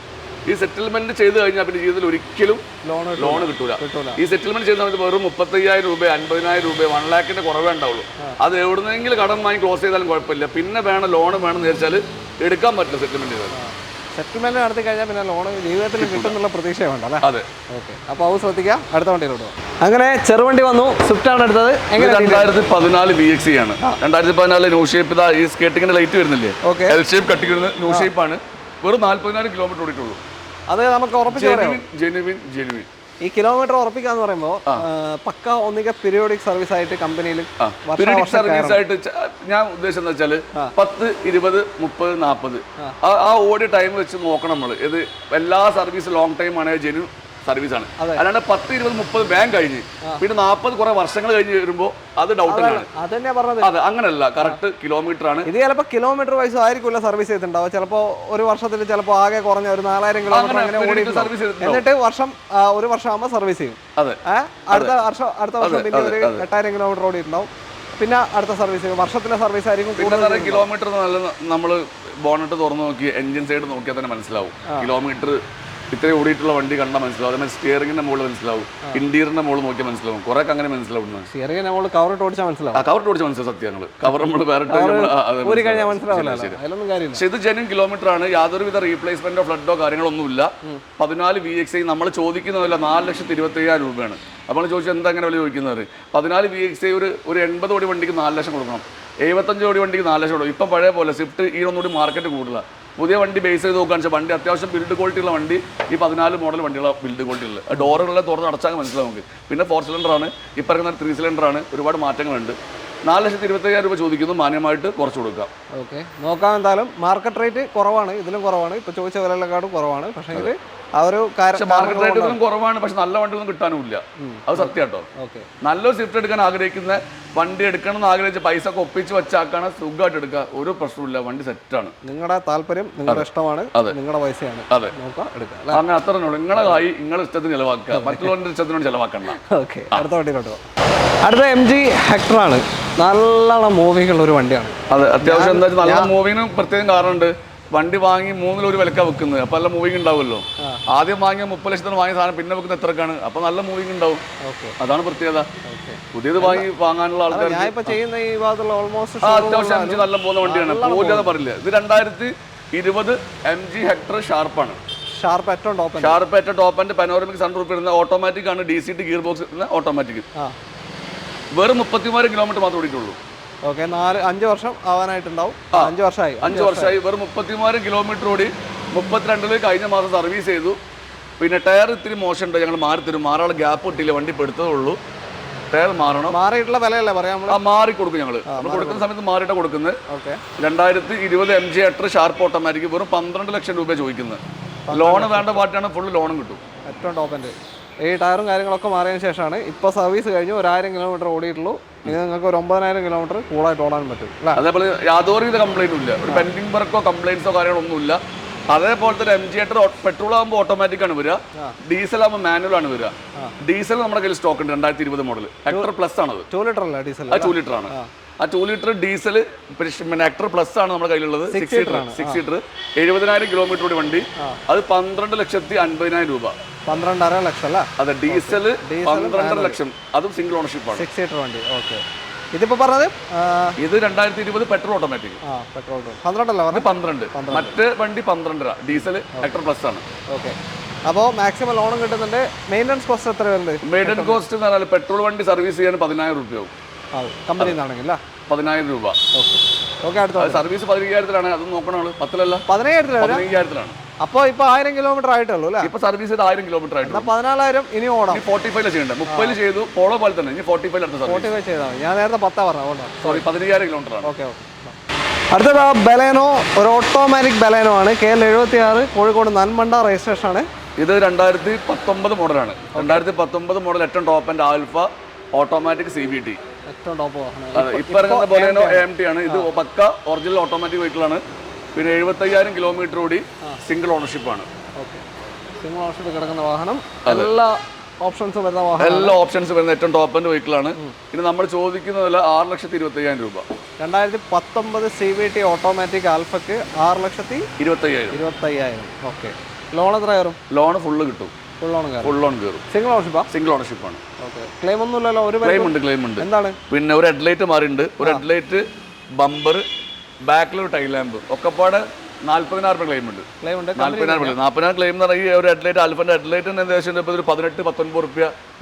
ഈ സെറ്റിൽമെന്റ് ചെയ്ത് കഴിഞ്ഞാൽ പിന്നെ ജീവിതത്തിൽ ഒരിക്കലും ലോൺ കിട്ടൂല. ഈ സെറ്റിൽമെന്റ് ചെയ്യുന്ന സമയത്ത് വെറും 35,000 രൂപ, 50,000 രൂപ, 1 ലാഖിന്റെ കുറവേ ഉണ്ടാവുള്ളൂ. അത് എവിടുന്നെങ്കിലും കടം വാങ്ങി ക്ലോസ് ചെയ്താലും കുഴപ്പമില്ല. പിന്നെ വേണം ലോൺ വേണമെന്ന് വിചാരിച്ചാൽ എടുക്കാൻ പറ്റില്ല. സെറ്റിൽമെന്റ് നടത്തി കഴിഞ്ഞാൽ പിന്നെ ലോൺ ജീവിതത്തിൽ കിട്ടുന്നുള്ള പ്രതീക്ഷ വേണ്ടല്ലേ? അതെ. ഓക്കെ, അപ്പോൾ അത് ശ്രദ്ധിക്കാം. അടുത്ത വണ്ടിയിലോട്ട് അങ്ങനെ ചെറുവണ്ടി വന്നു, സ്വിഫ്റ്റ് ആണ് എടുത്തത്. 2014 VX ആണ്. 2014 ന്യൂ ഷേപ്പ്. ഈ സ്കേട്ടിങ്ങിന്റെ ലൈറ്റ് വരുന്നില്ലേ, എൽ ഷേപ്പ് കട്ടിങ് വരുന്ന ന്യൂ ഷേപ്പ് ആണ്. വെറും 40,000 കിലോമീറ്റർ ഓടിയിട്ടുള്ളൂ. അത് നമുക്ക് ഉറപ്പിച്ച് ജെനുവിൻ. ഈ കിലോമീറ്റർ ഉറപ്പിക്കാന്ന് പറയുമ്പോൾ പക്ക ഒന്നിക പീരിയോഡിക് സർവീസ് ആയിട്ട് കമ്പനിയിൽ സർവീസ് ആയിട്ട് ഞാൻ ഉദ്ദേശം എന്താ വെച്ചാൽ 10, 20, 30, 40 ആ ഓടിയ ടൈം വെച്ച് നോക്കണം നമ്മൾ. ഇത് എല്ലാ സർവീസ് ലോങ് ടൈം ആണ്, ജെന്യു സർവീസ് ആണ്. അല്ലാണ്ട് 10, 20, 30 ബാങ്ക് കഴിഞ്ഞ് പിന്നെ 40 കുറെ വർഷങ്ങൾ കഴിഞ്ഞ് വരുമ്പോൾ അത് ഡൗട്ടാണ്. അതെ, അങ്ങനല്ല, കറക്റ്റ് കിലോമീറ്റർ ആണ്. ഇത് ചിലപ്പോൾ കിലോമീറ്റർ വൈസ് ആയിരിക്കില്ല സർവീസ് ചെയ്തിട്ടുണ്ടാവും. ചിലപ്പോൾ ഒരു വർഷത്തിൽ ചിലപ്പോൾ ആകെ കുറഞ്ഞ ഒരു 4,000 കിലോമീറ്റർ അങ്ങനെ എന്നിട്ട് ഒരു വർഷം ആകുമ്പോൾ സർവീസ് ചെയ്യും. അതെ, അടുത്ത വർഷം പിന്നെ ഒരു 8,000 കിലോമീറ്റർ ഓടിയിട്ടുണ്ടാവും. പിന്നെ അടുത്ത സർവീസ് വർഷത്തിലെ സർവീസ് ആയിരിക്കും. പിന്നെ കിലോമീറ്റർ നല്ല നമ്മൾ ബോണറ്റ് തുറന്നു നോക്കി എൻജിൻ സൈഡ് നോക്കിയാൽ തന്നെ മനസ്സിലാവും. കിലോമീറ്റർ ഇത്രയും ഓടിയിട്ടുള്ള വണ്ടി കണ്ടാൽ മനസ്സിലാവും. അതേമാതിരി സ്റ്റിയറിംഗിന്റെ മുകളിൽ മനസ്സിലാവും, ഇന്റീരിയറിന്റെ മുകളിൽ നോക്കിയാൽ മനസ്സിലാവും. കുറെ അങ്ങനെ മനസ്സിലാവും. സ്റ്റിയറിംഗിന്റെ മുകളിൽ കവറിട്ട് ഓടിച്ചാൽ മനസ്സിലാവും. കവറിട്ട് ഓടിച്ചാൽ മനസ്സിലാവും. സത്യങ്ങൾ കവർ നമ്മൾ വേറെ. പക്ഷെ ഇത് ജെന്യൂൻ കിലോമീറ്റർ ആണ്. യാതൊരുവിധ റീപ്ലേസ്മെന്റോ ഫ്ലഡോ കാര്യങ്ങളൊന്നുമില്ല. 14 VX നമ്മൾ ചോദിക്കുന്നതല്ല, 4,25,000 രൂപയാണ്. അപ്പോൾ ചോദിച്ചാൽ എന്താ അങ്ങനെ വില ചോദിക്കുന്നത്? 14 VX ഒരു 80 കോടി വണ്ടിക്ക് 4 ലക്ഷം കൊടുക്കണം, 75 കോടി വണ്ടിക്ക് 4 ലക്ഷം കൊടുക്കും. ഇപ്പം പഴയ പോലെ സ്വിഫ്റ്റ് ഈ ഒന്നുകൂടി മാർക്കറ്റ് കൂടുതല. പുതിയ വണ്ടി ബേസ് ചെയ്ത് നോക്കുകയാണെന്ന് വെച്ചാൽ വണ്ടി അത്യാവശ്യം ബിൽഡ് ക്വാളിറ്റി ഉള്ള വണ്ടി. ഈ 14 മോഡൽ വണ്ടിയുള്ള ബിൽഡ് ക്വാളിറ്റി ഉള്ളത്. ഡോറുകളെ തുറന്ന് അടച്ചാൽ മനസ്സിലാവും നമുക്ക്. പിന്നെ 4 സിലിണ്ടറാണ്, ഈ പറയുന്ന 3 സിലിണ്ടറാണ്. ഒരുപാട് മാറ്റങ്ങളുണ്ട്. 4,25,000 രൂപ ചോദിക്കുന്നു, മാന്യമായിട്ട് കുറച്ച് കൊടുക്കാം. ഓക്കെ, നോക്കാം. എന്തായാലും മാർക്കറ്റ് റേറ്റ് കുറവാണ്, ഇതിലും കുറവാണ്. ഇപ്പോൾ ചോദിച്ച വിലകളെക്കാളും കുറവാണ്. പക്ഷേ ഇത് ആ ഒരു പക്ഷെ മാർക്കറ്റ് റേറ്റ് ഒന്നും കുറവാണ്, പക്ഷെ നല്ല വണ്ടി ഒന്നും കിട്ടാനും ഇല്ല. അത് സത്യം കേട്ടോ. നല്ലൊരു സ്വിഫ്റ്റ് എടുക്കാൻ ആഗ്രഹിക്കുന്ന, വണ്ടി എടുക്കണം എന്ന് ആഗ്രഹിച്ച് പൈസ ഒക്കെ ഒപ്പിച്ച് വെച്ചാക്കാണ്, സുഖമായിട്ട് എടുക്കുക, ഒരു പ്രശ്നമില്ല, വണ്ടി സെറ്റാണ്. നിങ്ങളുടെ താല്പര്യം, നിങ്ങളുടെ ഇഷ്ടമാണ്, നിങ്ങളുടെ പൈസയാണ്. അതെ, അങ്ങനെ അത്ര നിങ്ങളെ കായി നിങ്ങളുടെ ഇഷ്ടത്തിന് ചെലവാക്കുക, മറ്റുള്ളവരുടെ ഇഷ്ടത്തിനോട് ചെലവാക്കണ്ട. ഓക്കെ, അടുത്ത വണ്ടിയിലോട്ട് പോകാം. അടുത്ത MG ഹെക്ടർ ആണ്. നല്ലോണം മൂവിംഗ് ഉള്ള ഒരു വണ്ടിയാണ്. അതെ, അത്യാവശ്യം എന്താ വെച്ചാൽ നല്ല മൂവിങ്ങിന് പ്രത്യേകം കാരണമുണ്ട്. വണ്ടി വാങ്ങി 3 വിലക്കാണ് വെക്കുന്നത്, അപ്പൊ നല്ല മൂവിങ് ഉണ്ടാവുമല്ലോ. ആദ്യം വാങ്ങിയ 30 ലക്ഷത്തിന് വാങ്ങിയ സാധനം പിന്നെ വെക്കുന്ന എത്രക്കാണ്, അപ്പൊ നല്ല മൂവിങ് ഉണ്ടാവും. അതാണ് പ്രത്യേകത. പുതിയത് വാങ്ങാനുള്ള ആൾക്കാർ അത്യാവശ്യം MG നല്ല പോകുന്ന വണ്ടിയാണ്, പോലെന്ന് പറയില്ല. ഇത് 2020 MG ഹെക്ടർ ഷാർപ്പാണ്. ഷാർപ്പ് ഏറ്റവും ടോപ്പ് ആൻഡ് പനോറമിക് സൺറൂഫ് വരുന്ന ഓട്ടോമാറ്റിക് ആണ്, DCT ഗിയർ ബോക്സ് ഓട്ടോമാറ്റിക്. വെറും 33 കിലോമീറ്റർ മാത്രമേ ഓടിയിട്ടുള്ളൂ. 5 വർഷം ആവാനായിട്ടുണ്ടാവും. 5 വർഷമായി. വെറും 33 കിലോമീറ്റർ ഓടി. 32 കഴിഞ്ഞ മാസം സർവീസ് ചെയ്തു. പിന്നെ ടയർ ഇത്തിരി മോശം ഉണ്ട്, ഞങ്ങൾ മാറാനുള്ള ഗ്യാപ്പ് കിട്ടിയില്ല, വണ്ടി പെടുത്തതേ ഉള്ളൂ. ടയർ മാറണം. മാറിയിട്ടുള്ള വിലയല്ലേ പറയാം, മാറി കൊടുക്കും ഞങ്ങൾ കൊടുക്കുന്ന സമയത്ത് മാറിയിട്ടാണ് കൊടുക്കുന്നത്. 2020 MG ഹെക്ടർ ഷാർപ്പ് ഓട്ടോമാറ്റിക് വെറും 12 ലക്ഷം രൂപ ചോദിക്കുന്നത്. ലോണ് വേണ്ട പാർട്ടിയാണ്, ഫുള്ള് ലോണും കിട്ടും. ഏറ്റവും ടോപ്പിൻ്റെ ഈ ടയറും കാര്യങ്ങളൊക്കെ മാറിയതിന് ശേഷമാണ് ഇപ്പോൾ സർവീസ് കഴിഞ്ഞ് 1000 കിലോമീറ്റർ ഓടിയിട്ടുള്ളൂ. ഇനി നിങ്ങൾക്ക് ഒരു 9000 കിലോമീറ്റർ കൂളായിട്ട് ഓടാൻ പറ്റും. അതേപോലെ യാതൊരുവിധ കംപ്ലൈൻറ്റും ഇല്ല, ഒരു പെൻഡിങ് വർക്കോ കംപ്ലൈൻസോ കാര്യങ്ങളൊന്നുമില്ല. അതേപോലെ തന്നെ MG ഹെക്ടർ പെട്രോൾ ആകുമ്പോൾ ഓട്ടോമാറ്റിക് ആണ് വരിക, ഡീസൽ ആകുമ്പോൾ മാനുവൽ ആണ് വരിക. ഡീസൽ നമ്മുടെ കയ്യിൽ സ്റ്റോക്ക് ഉണ്ട്, 2020 മോഡൽ ഹെക്ടർ പ്ലസ് ആണ്. 2 ലിറ്റർ അല്ല ഡീസൽ, 2 ലിറ്റർ ആണ്. ആ 2 ലിറ്റർ ഡീസൽ പിന്നെ ഹെക്ടർ പ്ലസ് ആണ് നമ്മുടെ കയ്യിലുള്ളത്. 6 സീറ്റർ 70,000 കിലോമീറ്റർ കൂടി വണ്ടി. അത് 12,50,000 രൂപ. 12.5 ലക്ഷം അല്ല? അതെ, ഡീസൽ 12.5 ലക്ഷം, അതും സിംഗിൾ ഓണർഷിപ്പ് ആണ്. 6 സീറ്റർ വണ്ടി. ഓക്കെ, ഇതിപ്പോ പറഞ്ഞത് ഇത് 2020 പെട്രോൾ ഓട്ടോമാറ്റിക്. 12. മറ്റേ വണ്ടി 12.5 ഡീസൽ ഹെക്ടർ പ്ലസ് ആണ്. ഓക്കെ, അപ്പോൾ മാക്സിമം ലോണും കിട്ടുന്നുണ്ട്. മെയിൻ്റനൻസ് കോസ്റ്റ് എത്ര വരുന്നത്? മെയിൻ്റനൻസ് കോസ്റ്റ് എന്ന് പറഞ്ഞാൽ പെട്രോൾ വണ്ടി സർവീസ് ചെയ്യാൻ 10,000 രൂപയാവും. കമ്പനിയിൽ നിന്നാണെങ്കിൽ 10,000 രൂപ. ഓക്കെ, അടുത്ത സർവീസ് 15,000 അത് നോക്കണോ? 10,000 15,000. അപ്പോൾ ഇപ്പൊ 1000 കിലോമീറ്റർ ആയിട്ടുള്ളൂ അല്ലേ? ഇപ്പൊ സർവീസ് 1000 കിലോമീറ്റർ ആയിട്ടുള്ളൂ. 14,000 ഇനി ഓടാം. 45 ചെയ്യണ്ടേ? 30 ചെയ്തു, പോളോ പോലെ തന്നെ. ഇനി 45 ചെയ്താൽ മതി. ഞാൻ നേരത്തെ 10 പറഞ്ഞു. സോറി, 15,000 കിലോമീറ്റർ ആണ്. ഓക്കെ. അടുത്തത് ബലേനോ, ഒരു ഓട്ടോമാറ്റിക് ബലേനോ ആണ്. KL 76, കോഴിക്കോട് നന്മണ്ട രജിസ്ട്രേഷൻ ആണ്. ഇത് 2019 മോഡലാണ്. 2019 മോഡൽ ഏറ്റവും top and alpha automatic CVT. ഏറ്റവും ടോപ്പ്. ഇപ്പൊ ഇറങ്ങുന്ന ബലേനോ AMT ആണ്. ഇത് പക്ക ഒറിജിനൽ ഓട്ടോമാറ്റിക് വെഹിക്കിൾ ആണ്. പിന്നെ 75,000 കിലോമീറ്റർ കൂടി സിംഗിൾ ഓണർഷിപ്പ് ആണ്. സിംഗിൾ ഓണർഷിപ്പ് കിടക്കുന്ന വാഹനം, എല്ലാ ഓപ്ഷൻസും വരുന്ന വാഹനം, എല്ലാ ഓപ്ഷൻസും വരുന്ന ഏറ്റവും ടോപ്പ് ആൻഡ് വെഹിക്കിൾ ആണ്. ഇനി നമ്മൾ ചോദിക്കുന്നതല്ല 6,25,000 രൂപ. 2019 CVT ഓട്ടോമാറ്റിക് ആൽഫക്ക് 6,25,000. ഓക്കെ, ലോൺ എത്ര കയറും? ലോൺ ഫുള്ള് കിട്ടും. ഫുൾ ലോൺ കയറും. സിംഗിൾ ഓണർഷിപ്പ് ആണ്. ക്ലെയിം ഒന്നുമില്ലല്ലോ? ഒരു ക്ലെയിം ഉണ്ട്. എന്താണ്? പിന്നെ ഒരു ഹെഡ്ലൈറ്റ് മാറിയിട്ടുണ്ട്. ഒരു ഹെഡ്ലൈറ്റ്, ബമ്പർ, ബാക്കിലൊരു ടൈൽ ലാമ്പ്, ഒക്കെപ്പാട് 40,000 രൂപ ക്ലെയിം ഉണ്ട്. 40,000 ക്ലെയിം എന്ന് പറഞ്ഞാൽ ഈ ഒരു ഹെഡ്ലൈറ്റ്, ആൽഫന്റെ ഹെഡ്ലൈറ്റിന് ഏകദേശം ഒരു 18-19 രൂപ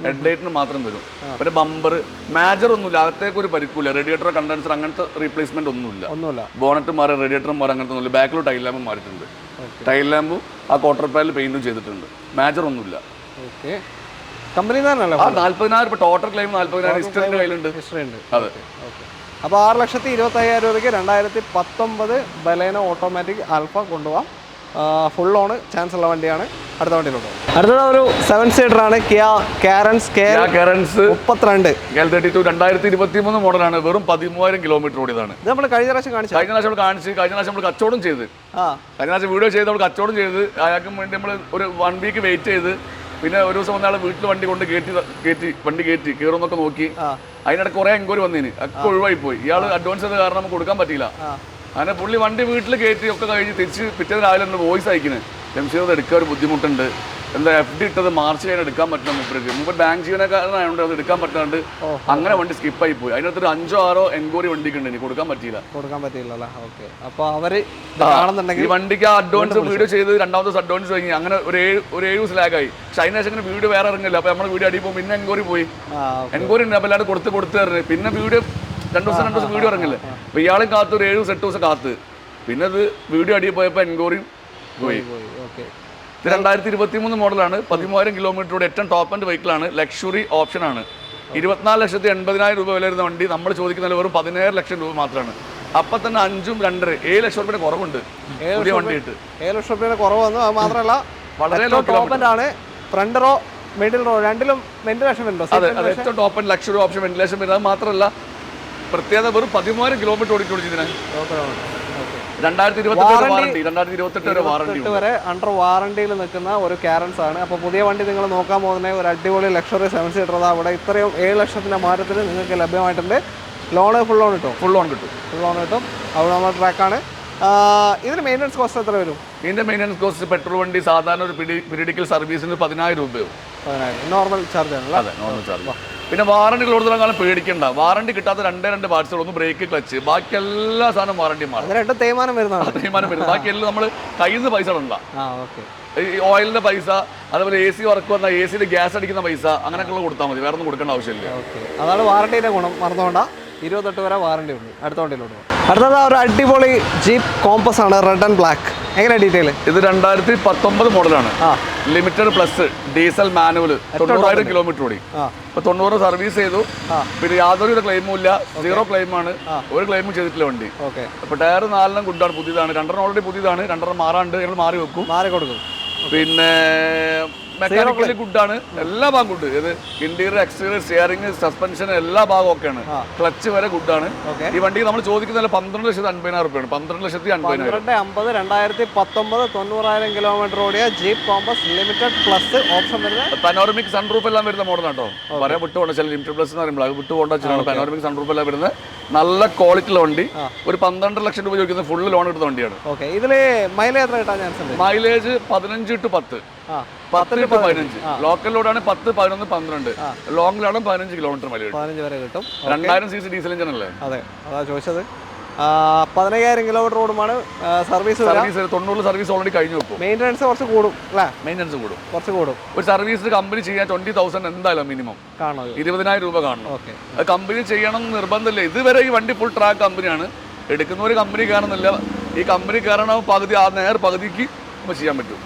ഹെഡ്ലൈറ്റിന് മാത്രം വരും. പിന്നെ ബമ്പർ, മാജർ ഒന്നുമില്ല, അകത്തേക്ക് ഒരു പരിക്കൂല. റേഡിയേറ്റർ, കണ്ടൻസർ അങ്ങനത്തെ റീപ്ലേസ്മെന്റ് ഒന്നുമില്ല. ബോണറ്റ് മാറി, റേഡിയേറ്റർ മാറി, അങ്ങനത്തെ ഒന്നുമില്ല. ബാക്കിലൊരു ടൈൽ ലാമ്പ് മാറിയിട്ടുണ്ട്. ടൈൽ ലാമ്പും ആ ക്വാർട്ടർ പാനൽ പെയിന്റും ചെയ്തിട്ടുണ്ട്. മാജർ ഒന്നുമില്ല. കമ്പനി 40,000 ടോട്ടൽ ക്ലെയിം 40,000 ഹിസ്റ്ററിന്റെ കയ്യിലുണ്ട്. അതെ. അപ്പോൾ 6,25,000 രൂപയ്ക്ക് 2019 ബലേനോ ഓട്ടോമാറ്റിക് ആൽഫ കൊണ്ടുപോകാം. ഫുൾ ലോണ് ചാൻസ് ഉള്ള വണ്ടിയാണ്. അടുത്ത വണ്ടിയിലോട്ട് അടുത്തത് ഒരു 7 സീറ്റർ ആണ്. കിയ കാരൻസ് 32 2023 മോഡലാണ്. വെറും 13,000 കിലോമീറ്റർ ഓടിയതാണ്. ഇത് നമ്മൾ കഴിഞ്ഞ പ്രാവശ്യം കാണിച്ചു. കഴിഞ്ഞ പ്രാവശ്യം നമ്മൾ കച്ചവടം ചെയ്ത്, കഴിഞ്ഞ പ്രാവശ്യം വീഡിയോ ചെയ്ത് നമ്മൾ കച്ചവടം ചെയ്ത് അയാൾക്കും വേണ്ടി നമ്മൾ ഒരു 1 വീക്ക് വെയിറ്റ് ചെയ്ത്, പിന്നെ ഒരു ദിവസം വന്ന ആൾ വീട്ടിൽ വണ്ടി കൊണ്ട് കയറ്റി കയറുന്നൊക്കെ നോക്കി. അതിനിടയ്ക്ക് കുറെ എൻക്വയറി വന്നതിന് ഒക്കെ ഒഴിവായി പോയി. ഇയാൾ അഡ്വാൻസ് ചെയ്ത കാരണം നമുക്ക് കൊടുക്കാൻ പറ്റിയില്ല. അങ്ങനെ പുള്ളി വണ്ടി വീട്ടിൽ കയറ്റി ഒക്കെ കഴിഞ്ഞ് തിരിച്ച് പിറ്റേന്ന് രാവിലെ ഒന്ന് വോയിസ് അയക്കുന്നത്, ജംഷീദ് എടുക്കാൻ ഒരു ബുദ്ധിമുട്ടുണ്ട്, എന്താ FD ഇട്ടത് മാർച്ച് കഴിഞ്ഞാൽ എടുക്കാൻ പറ്റുന്ന മുമ്പ് ബാങ്ക് ജീവനക്കാരനായതുകൊണ്ട് അത് എടുക്കാൻ പറ്റാണ്ട് അങ്ങനെ വണ്ടി സ്കിപ്പായി പോയി. അതിനകത്തൊരു 5-6 എൻക്വയറി വണ്ടിക്ക് ഉണ്ട്, എനിക്ക് കൊടുക്കാൻ പറ്റിയില്ല. അപ്പോൾ അവര് ഈ വണ്ടിക്ക് ആ അഡ്വാൻസ് വീഡിയോ ചെയ്ത് 2ാമത്തെ ദിവസം അഡ്വാൻസ് കഴിഞ്ഞ് അങ്ങനെ ഒരു 7 ദിവസം ലാഗായി. പക്ഷെ അതിന് ശേഷം വീഡിയോ വേറെ ഇറങ്ങില്ല. അപ്പോൾ നമ്മൾ വീഡിയോ അടിയിൽ പോകും, പിന്നെ എൻക്വയറി പോയി. എൻക്വയറി ഉണ്ട്, അപ്പോൾ എല്ലാവരും കൊടുത്ത് തരുന്നത്. പിന്നെ വീഡിയോ 2 ദിവസം വീഡിയോ ഇറങ്ങില്ലേ. അപ്പോൾ ഇയാളും കാത്ത് ഒരു 7 ദിവസം 8 ദിവസം കാത്ത്. പിന്നെ അത് വീഡിയോ അടിയിൽ പോയപ്പോൾ എൻക്വയറിയും പോയി. 2023 മോഡലാണ്. 13,000 കിലോമീറ്ററോടെ ഏറ്റവും ടോപ്പ് ആൻഡ് വെഹിക്കിളാണ്. ലക്ഷറി ഓപ്ഷനാണ്. 24,80,000 രൂപ വില വരുന്ന വണ്ടി നമ്മൾ ചോദിക്കുന്നത് വെറും 17 ലക്ഷം രൂപ മാത്രമാണ്. അപ്പം തന്നെ 5-2.5 7 ലക്ഷം രൂപയുടെ കുറവുണ്ട് പുതിയ വണ്ടിയിട്ട്. 7 ലക്ഷം രൂപയുടെ കുറവ് വന്നു. അത് മാത്രമല്ല വളരെ ടോപ്പ് എൻഡ് ആണ്. ഫ്രണ്ട് റോ മിഡിൽ റോ രണ്ടിലും വെന്റിലേഷൻ വരുന്നുണ്ടോ? അതെ അതെ, ഏറ്റവും top and luxury option ventilation വരുന്നത് മാത്രമല്ല പ്രത്യേകത വെറും 13 കിലോമീറ്റർ ഓടിക്കൊടുക്കുന്നതിന് 2028 വരെ അണ്ടർ വാറണ്ടിയിൽ നിൽക്കുന്ന ഒരു കാരൻസ് ആണ്. അപ്പോൾ പുതിയ വണ്ടി നിങ്ങൾ നോക്കാൻ പോകുന്ന ഒരു അടിപൊളി ലക്ഷറി 7 സീറ്റർ അവിടെ ഇത്രയും 7 ലക്ഷത്തിൻ്റെ മാറ്റത്തിൽ നിങ്ങൾക്ക് ലഭ്യമായിട്ടുണ്ട്. ലോൺ ഫുൾ ലോൺ കിട്ടും. ഫുൾ ലോൺ കിട്ടും. അവിടെ നമ്മൾ ട്രാക്കാണ്. ഇതിന് മെയിൻ്റനൻസ് കോസ്റ്റ് എത്ര വരും? ഇതിന്റെ മെയിൻ്റനൻസ് കോസ്റ്റ് പെട്രോൾ വണ്ടി സാധാരണ ഒരു പീരിയഡിക്കൽ സർവീസിന് 10,000 രൂപയോ. 10,000 നോർമൽ ചാർജ് ആണ്. അതെ, നോർമൽ ചാർജ്. പിന്നെ വാറണ്ടി കൂടുതലും കാലം പേടിക്കണ്ട. വാറണ്ടി കിട്ടാത്ത 2 പാർട്സുകൾ, ഒന്ന് ബ്രേക്ക്, ക്ലച്ച്, ബാക്കി എല്ലാ സാധനം വാറണ്ടി മാറും. തേയ്മാനം വരുന്നത്. ബാക്കി എല്ലാം നമ്മൾ കയ്യിൽ നിന്ന് പൈസ ഇടണ്ട. ഈ ഓയിലിന്റെ പൈസ, അതുപോലെ AC വർക്ക് വന്ന AC ഗ്യാസ് അടിക്കുന്ന പൈസ അങ്ങനെയൊക്കെ കൊടുത്താൽ മതി, വേറെ ഒന്നും കൊടുക്കേണ്ട ആവശ്യമില്ല. അതാണ് വാറണ്ടിയുടെ ഗുണം. മറന്നുകൊണ്ട 28 വരെ വാറണ്ടി ഉണ്ട്. അടുത്ത വണ്ടിയിലോട്ട് അടുത്തത് ഒരു അടിപൊളി ജീപ്പ് കോമ്പസ് ആണ്, റെഡ് ആൻഡ് ബ്ലാക്ക്. എങ്ങനെ ഡീറ്റെയിൽ? ഇത് 2019 മോഡലാണ്. Limited plus diesel manual 90,000 kilometre ഓടി. ഇപ്പൊ 90 സർവീസ് ചെയ്തു. പിന്നെ യാതൊരു ക്ലെയിമും ഇല്ല, 0 ക്ലെയിമാണ്. ഒരു ക്ലെയിമും ചെയ്തിട്ടില്ല വണ്ടി. അപ്പൊ ടയർ 4 ഗുഡാണ്, പുതിയതാണ്. 2 ഓൾറെഡി പുതിയതാണ്, 2 മാറാണ്ട് ഞങ്ങൾ മാറി വെക്കും, മാറി കൊടുക്കും. പിന്നെ മെക്കാനിക്കലി ഗുഡാണ്, എല്ലാ ഭാഗം ഗുഡ്. ഇത് ഇന്റീരിയർ, എക്സ്റ്റീരിയർ, സ്റ്റിയറിംഗ്, സസ്പെൻഷൻ എല്ലാ ഭാഗവും ഒക്കെയാണ്. ക്ലച്ച് വരെ ഗുഡാണ്. ഈ വണ്ടിക്ക് നമ്മൾ ചോദിക്കുന്ന 12,50,000 രൂപയാണ്. 12,50,000 2019 90,000 കിലോമീറ്റർ ഓടിയ jeep compass limited plus option വരുന്നത്. പനോറമിക് സൺറൂഫ് എല്ലാം വരുന്ന മോഡലാണ് കേട്ടോ. പറയാൻ വിട്ടുപോകണ്ട, ചില ലിമിറ്റഡ് പ്ലസ് എന്ന് പറയുമ്പോൾ അത് വിട്ടുപോകേണ്ട വെച്ചിട്ടാണ് പനോറമിക് സൺറൂഫ് എല്ലാം വരുന്നത്. നല്ല ക്വാളിറ്റിയുള്ള വണ്ടി. ഒരു 12 ലക്ഷം രൂപ ചോദിക്കുന്ന ഫുള്ള് ലോൺ എടുത്ത വണ്ടിയാണ്. ഇതില് മൈലേജ് എത്ര കിട്ടാൻ ചാൻസ് ഉണ്ട്? Mileage 15 to 10, 10 to 15. ലോക്കലിലോടാണ് 10, 11, 12. ലോങ്ങിലാണ് 15 kilometre mileage. 15 വരെ കിട്ടും. 2000 cc ഡീസൽ എഞ്ചിൻ അല്ലേ? അതെ, അതാ ചോദിച്ചത്. 15,000 കിലോമീറ്റർ ഓടുമാണ് സർവീസ്. 90 സർവീസ് ഓൾറെഡി കഴിഞ്ഞു വെക്കും. മെയിൻ്റനൻസ് കുറച്ച് കൂടും അല്ലേ? മെയിൻ്റനൻസ് കൂടും, കുറച്ച് കൂടും. ഒരു സർവീസ് കമ്പനി ചെയ്യാൻ 20,000 എന്തായാലും മിനിമം കാണും. 20,000 രൂപ കാണും. അത് കമ്പനി ചെയ്യണം എന്ന് നിർബന്ധമില്ല. ഇതുവരെ ഈ വണ്ടി ഫുൾ ട്രാക്ക് കമ്പനിയാണ്. എടുക്കുന്ന ഒരു കമ്പനി കാണുന്നില്ല. ഈ കമ്പനി കയറണം പകുതി, ആ നേർ പകുതിക്ക് ചെയ്യാൻ പറ്റും.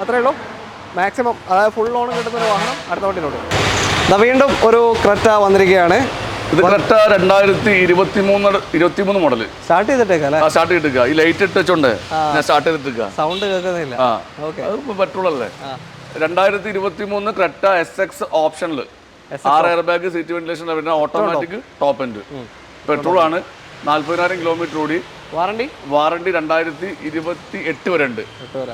അത്രേ ഉള്ളൂ മാക്സിമം. അതായത് ഫുൾ ലോൺ കിട്ടുന്ന ഒരു വാഹനം. അടുത്ത വണ്ടിയിലോട്ട് വീണ്ടും ഒരു ക്രെറ്റ വന്നിരിക്കുകയാണ്. ഇത് ക്രെറ്റ 2023 മോഡൽ. സ്റ്റാർട്ട് ചെയ്തിട്ടേക്കാ. ഈ ലൈറ്റ് ഇട്ട് വെച്ചോണ്ട് ഞാൻ സ്റ്റാർട്ട് ചെയ്തിട്ടേക്കാ. സൗണ്ട് കേൾക്കുന്നില്ല. പെട്രോൾ അല്ലേ? 2023 ക്രെറ്റ SX ഓപ്ഷനിൽ 6 air bag, seat ventilation, automatic, top end. Petrol ആണ്. 40,000 കിലോമീറ്റർ ഓടി. വാറണ്ടി 2028 വരെ ഉണ്ട്.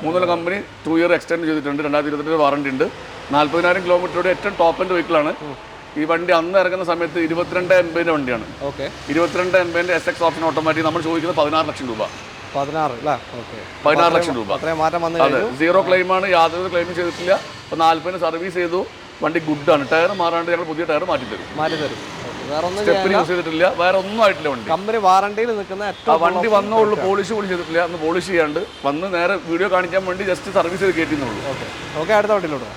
3 കമ്പനി 2 ഇയർ എക്സ്റ്റെൻഡ് ചെയ്തിട്ടുണ്ട്. 2028 വാറണ്ടി ഉണ്ട്. 40,000 കിലോമീറ്റർ ഓടി. ഏറ്റവും ടോപ്പ് എൻഡ് വെഹിക്കിളാണ് ഈ വണ്ടി. അന്ന് ഇറങ്ങുന്ന സമയത്ത് 22,80 വണ്ടിയാണ്. 22,80 SX ഓപ്ഷൻ ഓട്ടോമാറ്റിക്. നമ്മൾ ചോദിക്കുന്നത് 16 ലക്ഷം രൂപ. 16 ലക്ഷം രൂപ. അതെ, 0 ക്ലെയിമാണ്, യാതൊരു ക്ലെയിമും ചെയ്തിട്ടില്ല. ഇപ്പോൾ 40 സർവീസ് ചെയ്തു. വണ്ടി ഗുഡാണ്. ടയർ മാറാണ്ട് ഞങ്ങൾ പുതിയ ടയർ മാറ്റി തരും. സ്റ്റെപ്പിന് യൂസ് ചെയ്തിട്ടില്ല, വേറെ ഒന്നും ആയിട്ടില്ല. വണ്ടി കമ്പനി വാറണ്ടിയിൽ നിൽക്കുന്ന വണ്ടി വന്നോളൂ. പോളിഷ് പോലും ചെയ്തിട്ടില്ല. അന്ന് പോളിഷ് ചെയ്യാണ്ട് വന്ന് നേരെ വീഡിയോ കാണിക്കാൻ വേണ്ടി ജസ്റ്റ് സർവീസ് ചെയ്ത് കയറ്റിന്നുള്ളൂ. അടുത്ത വണ്ടിയിലോട്ട്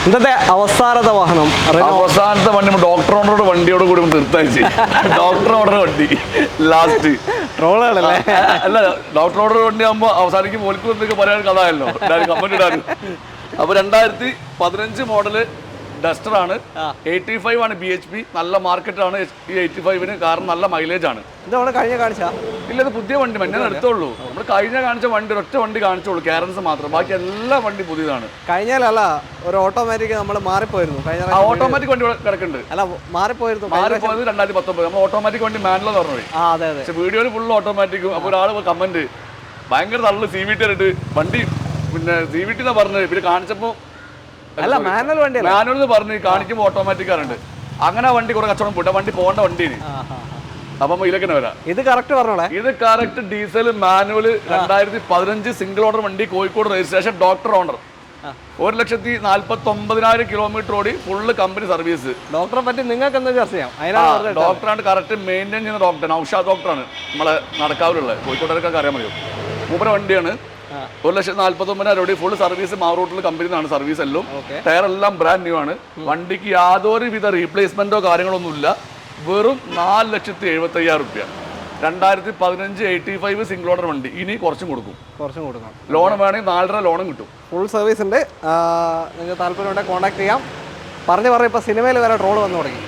ഇന്നത്തെ അവസാനത്തെ വാഹനം. അവസാനത്തെ വണ്ടി ഡോക്ടർ ഓണറുടെ വണ്ടിയോട് കൂടി തീർത്തയച്ച് ഡോക്ടർ ഓർഡർ വണ്ടി ലാസ്റ്റ് ട്രോളാണല്ലേ? അല്ല, ഡോക്ടർ ഓർഡർ വണ്ടി ആകുമ്പോൾ അവസാനിക്ക് പോലിക്ക് എന്തൊക്കെ പറയാൻ കഥായല്ലോ, കമന്റ് ഇടാനും. അപ്പൊ 2015 മോഡല് ഡസ്റ്റർ ആണ്. 85 ആണ് BHP. നല്ല മാർക്കറ്റ് ആണ് ഈ 85-ന്. കാരണം നല്ല മൈലേജ് ആണ്. ഇല്ല, ഇത് പുതിയ വണ്ടി ഞാൻ എടുത്തോളൂ. നമ്മൾ കഴിഞ്ഞ കാണിച്ച വണ്ടി ഒറ്റ വണ്ടി കാണിച്ചോളൂ, കാരൻസ് മാത്രം. ബാക്കി എല്ലാ വണ്ടി പുതിയതാണ്. കഴിഞ്ഞാലല്ല ഒരു ഓട്ടോമാറ്റിക് നമ്മൾ മാറിപ്പോയിരുന്നു. ഓട്ടോമാറ്റിക് വണ്ടി കിടക്കുന്നുണ്ട്. അല്ല, മാറിപ്പോയത് 2019. നമ്മൾ ഓട്ടോമാറ്റിക് വണ്ടി മാനുവൽ പറഞ്ഞു പോയി. പക്ഷെ വീഡിയോയിൽ ഫുള്ള് ഓട്ടോമാറ്റിക്കും. അപ്പോൾ ഒരാൾ കമന്റ് ഭയങ്കര തള്ളു CVT ആയിട്ട് വണ്ടി, പിന്നെ CVT എന്നാ പറഞ്ഞത്. പിന്നെ കാണിച്ചപ്പോൾ മാനുവൽ പറഞ്ഞ് കാണിക്കുമ്പോൾ ഓട്ടോമാറ്റിക് ആറുണ്ട്. അങ്ങനെ വണ്ടി കുറെ കച്ചവടം പോട്ടെ. വണ്ടി പോകേണ്ട വണ്ടിയാണ്. അപ്പം ഇതിലേക്ക് വരാം. ഇത് കറക്റ്റ് പറഞ്ഞോളെ. ഇത് correct diesel manual 2015 single order വണ്ടി. Kozhikode registration. Doctor owner. 1,49,000 kilometre ഓടി. Full company service. ഡോക്ടറെ പറ്റി നിങ്ങൾക്ക് എന്താ ചർച്ച ചെയ്യാം? ഡോക്ടറാണ് കറക്റ്റ് മെയിൻറ്റെയിൻ ചെയ്യുന്ന ഡോക്ടർ. നൗഷാദ് ഡോക്ടറാണ്. നമ്മളെ നടക്കാവിലുള്ള കോഴിക്കോട്ടുകാർക്കൊക്കെ അറിയാൻ മതിയോ. മൂപ്പര വണ്ടിയാണ്. 1,49,000 ഓടി. Full service. മാറൂട്ടിൽ കമ്പനി നിന്നാണ് സർവീസ് എല്ലാം. ടയർ എല്ലാം ബ്രാൻഡ് ന്യൂ ആണ്. വണ്ടിക്ക് യാതൊരു വിധ റീപ്ലേസ്മെന്റോ കാര്യങ്ങളൊന്നും ഇല്ല. വെറും 4,75,000 രൂപ. 2015 85 സിംഗിൾ ഓർഡർ വണ്ടി. ഇനി കുറച്ചും കൊടുക്കും. ലോൺ വേണമെങ്കിൽ 4.5 ലോണും കിട്ടും. ഫുൾ സർവീസ് ഉണ്ട്. നിങ്ങൾക്ക് താല്പര്യമുണ്ടെങ്കിൽ കോൺടാക്ട് ചെയ്യാം. പറഞ്ഞു ഇപ്പൊ സിനിമയിൽ വരെ ട്രോൾ വന്നു തുടങ്ങി.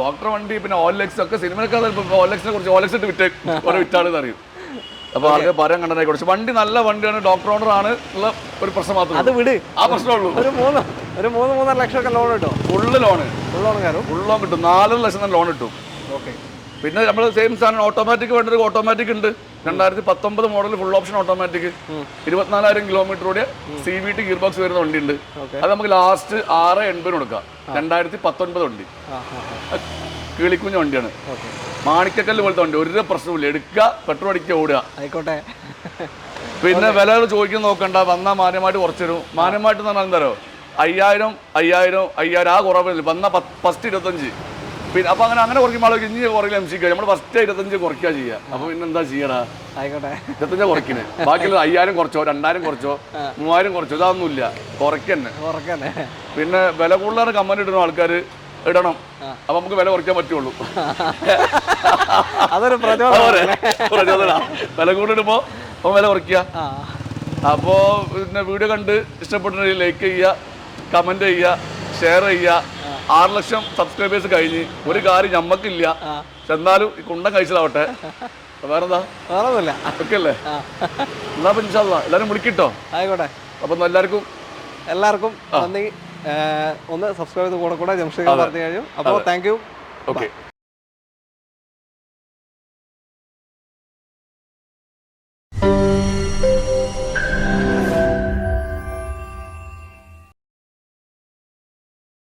ഡോക്ടർ വണ്ടി പിന്നെ ഓലെക്സ് ഒക്കെ സിനിമയൊക്കെ ഓലെക്സിനെ കുറിച്ച് ഓലെക്സ് ഇട്ട് വിറ്റാണെന്ന് അറിയും. അപ്പോൾ ആൾക്കാർ പറയാൻ കണ്ടതായി കുറച്ച് വണ്ടി നല്ല വണ്ടിയാണ്, ഡോക്ടർ ഓണർ ആണ് ഉള്ള ഒരു പ്രശ്നം മാത്രമേ അത് വിട്, ആ പ്രശ്നമുള്ളൂ. ഒരു 3-3.5 ലക്ഷമൊക്കെ ലോൺ കിട്ടും. ഫുള്ള് ലോണ് കയറും, ഫുൾ ലോൺ കിട്ടും, 4 ലക്ഷം ലോൺ കിട്ടും. ഓക്കെ. പിന്നെ നമ്മൾ സെയിം സാധനം ഓട്ടോമാറ്റിക് വേണ്ടൊരു ഓട്ടോമാറ്റിക് ഉണ്ട്, 2019 model full option automatic, 24,000 kilometre ഓടിയ CVT ഗിയർ ബോക്സ് വരുന്ന വണ്ടി ഉണ്ട്. അത് നമുക്ക് ലാസ്റ്റ് 680 കൊടുക്കാം. 2019 വണ്ടി, കിളിക്കുഞ്ഞ വണ്ടിയാണ്, മാണിക്കക്കല്ല് പോലത്തെ വണ്ടി, ഒരു പ്രശ്നമില്ല. എടുക്കുക, പെട്രോൾ അടിക്കുക, ഓടുക. ആയിക്കോട്ടെ. പിന്നെ വില ചോദിക്കുന്ന നോക്കണ്ട, വന്നാൽ മാന്യമായിട്ട് കുറച്ച് തരും. മാന്യമായിട്ട് എന്ന് പറഞ്ഞാൽ എന്താ, 5,000 ആ കുറവില്ല. വന്നാൽ ഫസ്റ്റ് 25. പിന്നെ അപ്പോൾ അങ്ങനെ കുറയ്ക്കുമ്പോൾ ആളുകൾ ഇനി കുറയില്ല MCK, നമ്മൾ ഫസ്റ്റ് 25 കുറയ്ക്കുക ചെയ്യുക. അപ്പോൾ പിന്നെ എന്താ ചെയ്യടാ, ആയിക്കോട്ടെ 25 കുറയ്ക്കുന്നത്. ബാക്കിയുള്ള 5,000 കുറച്ചോ, 2,000 കുറച്ചോ, 3,000 കുറച്ചോ, ഇതൊന്നുമില്ല, കുറയ്ക്കന്നെ. പിന്നെ വില കൂടുതലാണ് കമന്റ് ഇടുന്ന ആൾക്കാർ ഇടണം, അപ്പൊ നമുക്ക് വില കുറയ്ക്കാൻ പറ്റുള്ളൂ. അതൊരു പ്രചോദനം. വില കൂടുതലിടുമ്പോ അപ്പൊ വില കുറയ്ക്കുക. അപ്പോൾ പിന്നെ വീഡിയോ കണ്ട് ഇഷ്ടപ്പെട്ടിട്ടുണ്ടെങ്കിൽ ലൈക്ക് ചെയ്യുക, കമന്റ് ചെയ്യുക, ഷെയർ ചെയ്യുക. 6 ലക്ഷം സബ്സ്ക്രൈബേഴ്സ് കഴിഞ്ഞ് ഒരു കാര്യം ഞമ്മക്കില്ല, എന്നാലും ഈ കുണ്ടം കഴിച്ചതാവട്ടെ. വേറെന്താ, വേറൊന്നുമില്ല, ഒക്കെ അല്ലേ? എന്നാ ഇൻഷാ അല്ലാഹ് എല്ലാവരും വിളിക്കിട്ടോ. ആയിക്കോട്ടെ. അപ്പം എല്ലാവർക്കും നന്ദി. ഒന്ന് സബ്സ്ക്രൈബ് ചെയ്ത് കൂടെ ജംഷീദ് പറഞ്ഞു കഴിഞ്ഞു. അപ്പോൾ താങ്ക് യു. ഓക്കെ.